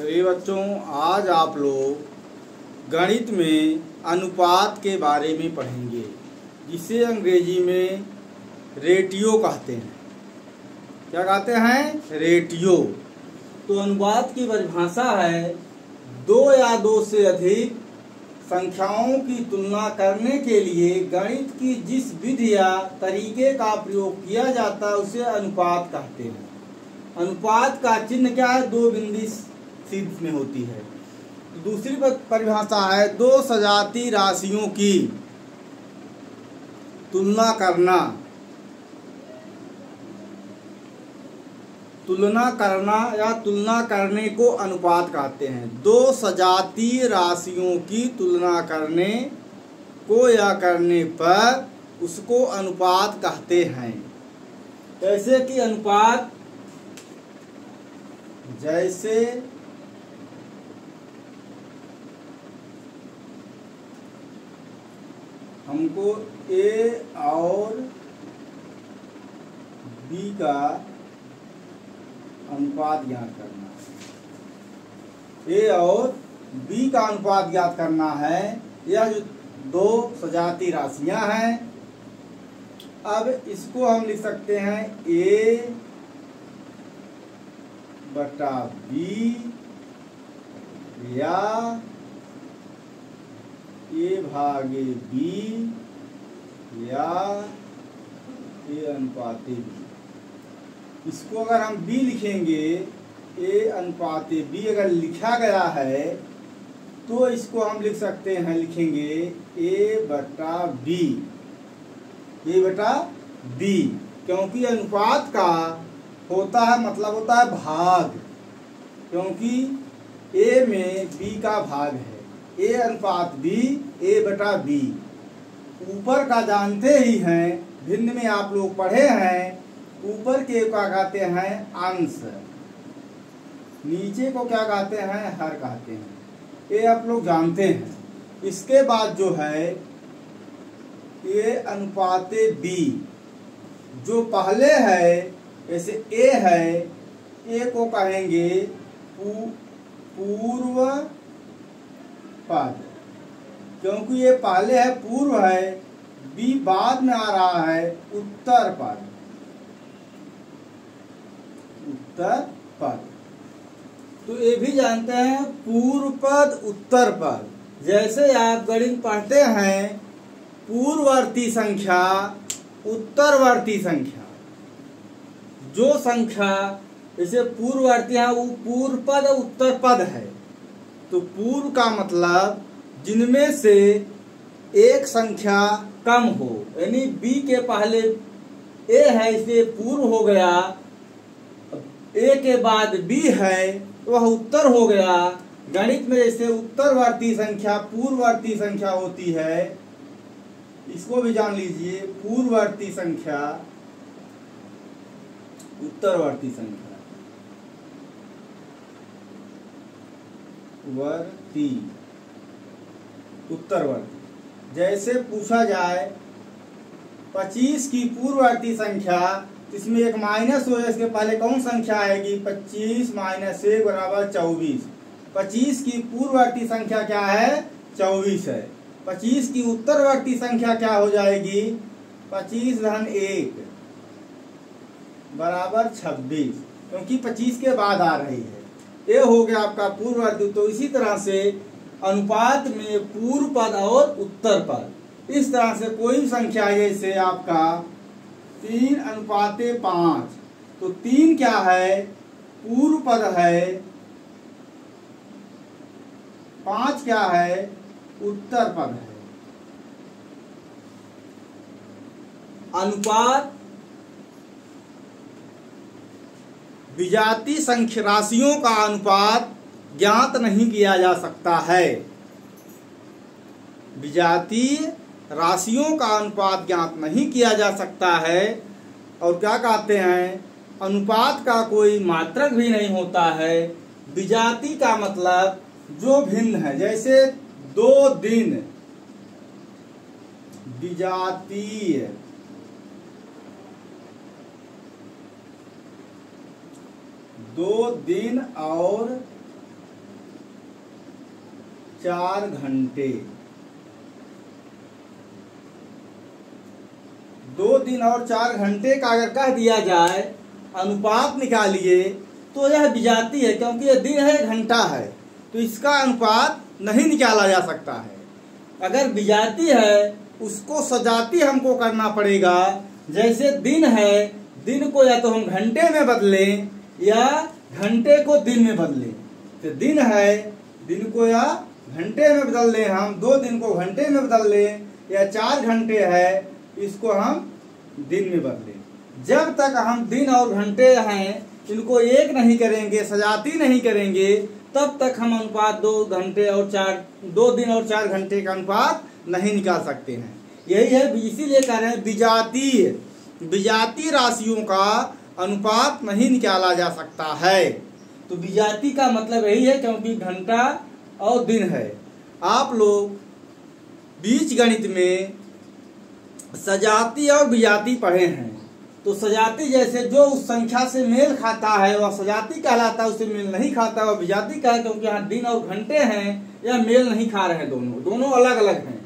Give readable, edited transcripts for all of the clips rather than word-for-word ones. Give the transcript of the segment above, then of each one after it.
चलिए बच्चों, आज आप लोग गणित में अनुपात के बारे में पढ़ेंगे, जिसे अंग्रेजी में रेटियो कहते हैं। क्या कहते हैं? रेटियो। तो अनुपात की परिभाषा है दो या दो से अधिक संख्याओं की तुलना करने के लिए गणित की जिस विधि या तरीके का प्रयोग किया जाता है उसे अनुपात कहते हैं। अनुपात का चिन्ह क्या है? दो बिंदी सीध में होती है। तो दूसरी परिभाषा है दो सजाती राशियों की तुलना करना या तुलना करने को अनुपात कहते हैं। दो सजातीय राशियों की तुलना करने को या करने पर उसको अनुपात कहते हैं। ऐसे कि अनुपात जैसे हमको ए और बी का अनुपात ज्ञात करना है। ए और बी का अनुपात ज्ञात करना है। यह जो दो सजाती राशियां हैं, अब इसको हम लिख सकते हैं ए बटा बी या ए भागे बी या ए अनुपाते बी। इसको अगर हम बी लिखेंगे, ए अनुपाते बी अगर लिखा गया है तो इसको हम लिख सकते हैं, लिखेंगे ए बटा बी, ए बटा बी। क्योंकि अनुपात का होता है मतलब होता है भाग, क्योंकि ए में बी का भाग है। ए अनुपात बी, ए बटा बी। ऊपर का जानते ही हैं, भिन्न में आप लोग पढ़े हैं, ऊपर के क्या कहते हैं? अंश। नीचे को क्या कहते हैं? हर कहते हैं। ये आप लोग जानते हैं। इसके बाद जो है ए अनुपाते बी, जो पहले है, जैसे ए है, ए को कहेंगे पूर्व पद, क्योंकि ये पहले है पूर्व है, बी बाद में आ रहा है उत्तर पद, उत्तर पद। तो ये भी जानते हैं पूर्व पद उत्तर पद। जैसे आप गणित पढ़ते हैं पूर्ववर्ती संख्या उत्तरवर्ती संख्या, जो संख्या जैसे पूर्ववर्ती है वो पूर्व पद उत्तर पद है। तो पूर्व का मतलब जिनमें से एक संख्या कम हो, यानी बी के पहले ए है इसलिए पूर्व हो गया, ए के बाद बी है तो वह उत्तर हो गया। गणित में जैसे उत्तरवर्ती संख्या पूर्ववर्ती संख्या होती है, इसको भी जान लीजिए, पूर्ववर्ती संख्या उत्तरवर्ती संख्या, वर्ती उत्तरवर्ती। जैसे पूछा जाए 25 की पूर्ववर्ती संख्या, इसमें एक माइनस हो जाए, इसके पहले कौन संख्या आएगी? 25 माइनस 1 बराबर 24। 25 की पूर्ववर्ती संख्या क्या है? 24 है। 25 की उत्तरवर्ती संख्या क्या हो जाएगी? 25 धन 1 बराबर 26, क्योंकि 25 के बाद आ रही है। ये हो गया आपका पूर्ववर्ती। तो इसी तरह से अनुपात में पूर्व पद और उत्तर पद, इस तरह से कोई संख्या, जैसे आपका 3 अनुपाते 5, तो 3 क्या है? पूर्व पद है, 5 क्या है? उत्तर पद है। अनुपात विजातीय संख्या राशियों का अनुपात ज्ञात नहीं किया जा सकता है। विजातीय राशियों का अनुपात ज्ञात नहीं किया जा सकता है। और क्या कहते हैं? अनुपात का कोई मात्रक भी नहीं होता है। विजातीय का मतलब जो भिन्न है, जैसे 2 दिन, विजातीय, 2 दिन और 4 घंटे, 2 दिन और 4 घंटे का अगर कह दिया जाए अनुपात निकालिए तो यह विजाती है, क्योंकि यह दिन है घंटा है, तो इसका अनुपात नहीं निकाला जा सकता है। अगर विजाती है उसको सजाती हमको करना पड़ेगा। जैसे दिन है, दिन को या तो हम घंटे में बदलें या घंटे को दिन में बदलें। तो दिन है, दिन को या घंटे में बदल लें हम, 2 दिन को घंटे में बदल लें, या 4 घंटे है इसको हम दिन में बदलें। जब तक हम दिन और घंटे हैं इनको एक नहीं करेंगे, सजाती नहीं करेंगे, तब तक हम अनुपात 2 दिन और 4 घंटे का अनुपात नहीं निकाल सकते हैं। यही है, इसीलिए कह रहे हैं विजातीय राशियों का अनुपात नहीं निकाला जा सकता है। तो विजाती का मतलब यही है, क्योंकि घंटा और दिन है। आप लोग बीजगणित में सजाती और विजाती पढ़े हैं, तो सजाती जैसे जो उस संख्या से मेल खाता है वह सजाती कहलाता है, उससे मेल नहीं खाता वह विजाती का है, क्योंकि यहाँ दिन और घंटे हैं, यह मेल नहीं खा रहे हैं, दोनों अलग अलग हैं।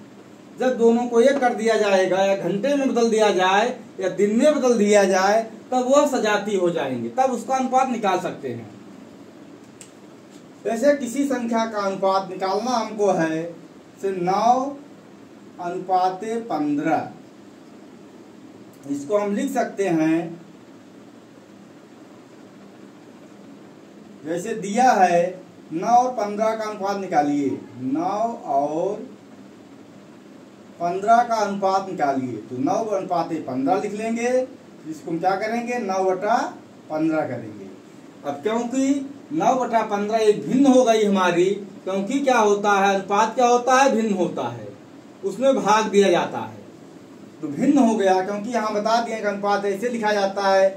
जब दोनों को एक कर दिया जाएगा, या घंटे में बदल दिया जाए या दिन में बदल दिया जाए, तब वह सजाती हो जाएंगे, तब उसका अनुपात निकाल सकते हैं। वैसे किसी संख्या का अनुपात निकालना हमको है 9:15। इसको हम लिख सकते हैं, जैसे दिया है 9 और 15 का अनुपात निकालिए, 9 और 15 का अनुपात निकालिए, तो 9:15 लिख लेंगे, जिसको हम क्या करेंगे 9/15 करेंगे। अब क्योंकि 9/15 एक भिन्न हो गई हमारी, क्योंकि क्या होता है, अनुपात क्या होता है, भिन्न होता है, उसमें भाग दिया जाता है, तो भिन्न हो गया। क्योंकि यहाँ बता दिए कि अनुपात ऐसे लिखा जाता है,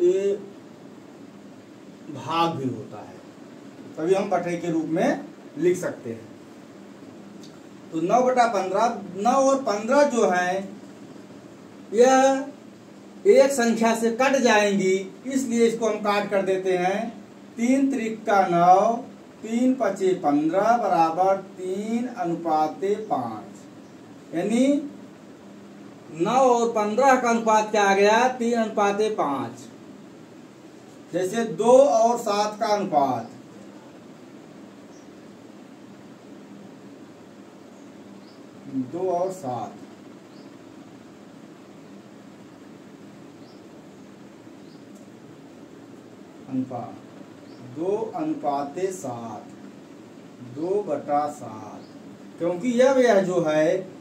ये भाग भी होता है, तभी हम बटे के रूप में लिख सकते हैं। तो 9/15, 9 और 15 जो है यह एक संख्या से कट जाएंगी, इसलिए इसको हम काट कर देते हैं। 3 त्रिका 9, 3 पचे 15 बराबर 3:5, यानी 9 और 15 का अनुपात क्या आ गया, 3:5। जैसे 2 और 7 का अनुपात, 2 और 7, अनुपात 2:7, 2/7, क्योंकि यह जो है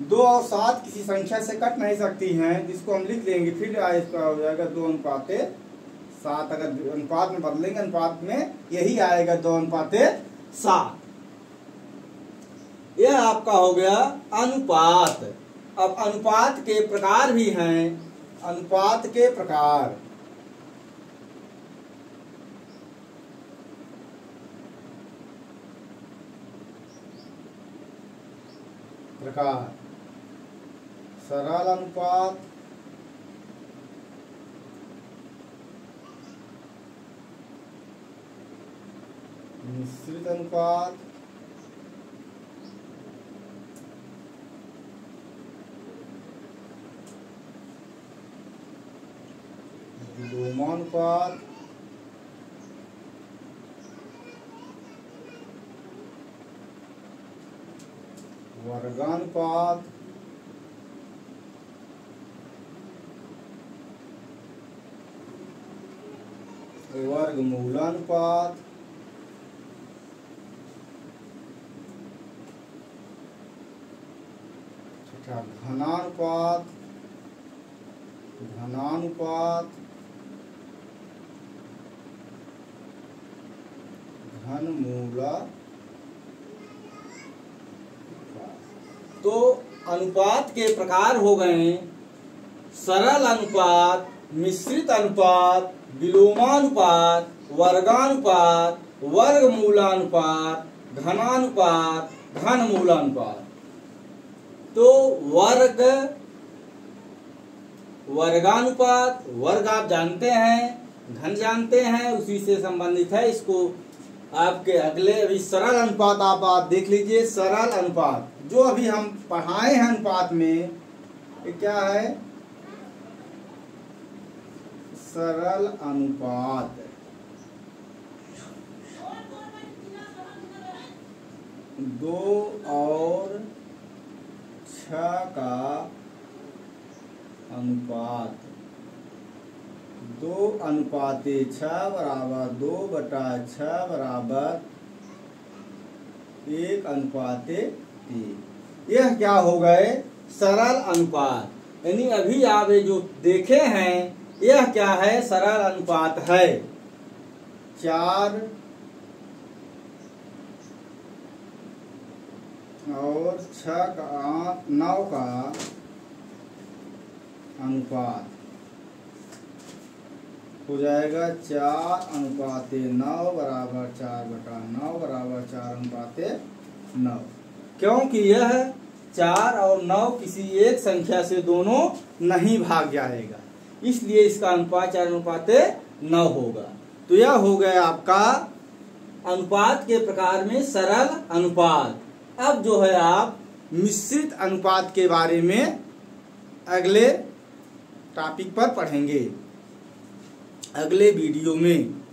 2 और 7 किसी संख्या से कट नहीं सकती हैं, जिसको हम लिख लेंगे, फिर इसका हो जाएगा 2:7। अगर अनुपात में बदलेंगे, अनुपात में यही आएगा 2:7। यह आपका हो गया अनुपात। अब अनुपात के प्रकार भी हैं, अनुपात के प्रकार, सरल अनुपात, मिश्रित अनुपात, विलोमानुपात, वर्गानुपात, वर्गमूलानुपात, घनानुपात, घनमूला। तो अनुपात के प्रकार हो गए सरल अनुपात, मिश्रित अनुपात, विलोमानुपात, वर्गानुपात, वर्गमूलानुपात, घनानुपात, घनमूलानुपात। तो वर्गानुपात, वर्ग आप जानते हैं, घन जानते हैं, उसी से संबंधित है, इसको आपके अगले अभी सरल अनुपात आप देख लीजिए। सरल अनुपात जो अभी हम पढ़ाए हैं अनुपात में, ये क्या है? सरल अनुपात। दो और 6 का अनुपात, 2:6 बराबर 2/6 बराबर 1:3। यह क्या हो गए? सरल अनुपात। यानी अभी आप ये जो देखे हैं, यह क्या है? सरल अनुपात है। 4 और 9 का अनुपात हो जाएगा 4:9 बराबर 4/9 बराबर 4:9। क्योंकि यह 4 और 9 किसी एक संख्या से दोनों नहीं भाग जाएगा, इसलिए इसका अनुपात 4:9 होगा। तो यह हो गया आपका अनुपात के प्रकार में सरल अनुपात। अब जो है आप मिश्रित अनुपात के बारे में अगले टॉपिक पर पढ़ेंगे, अगले वीडियो में।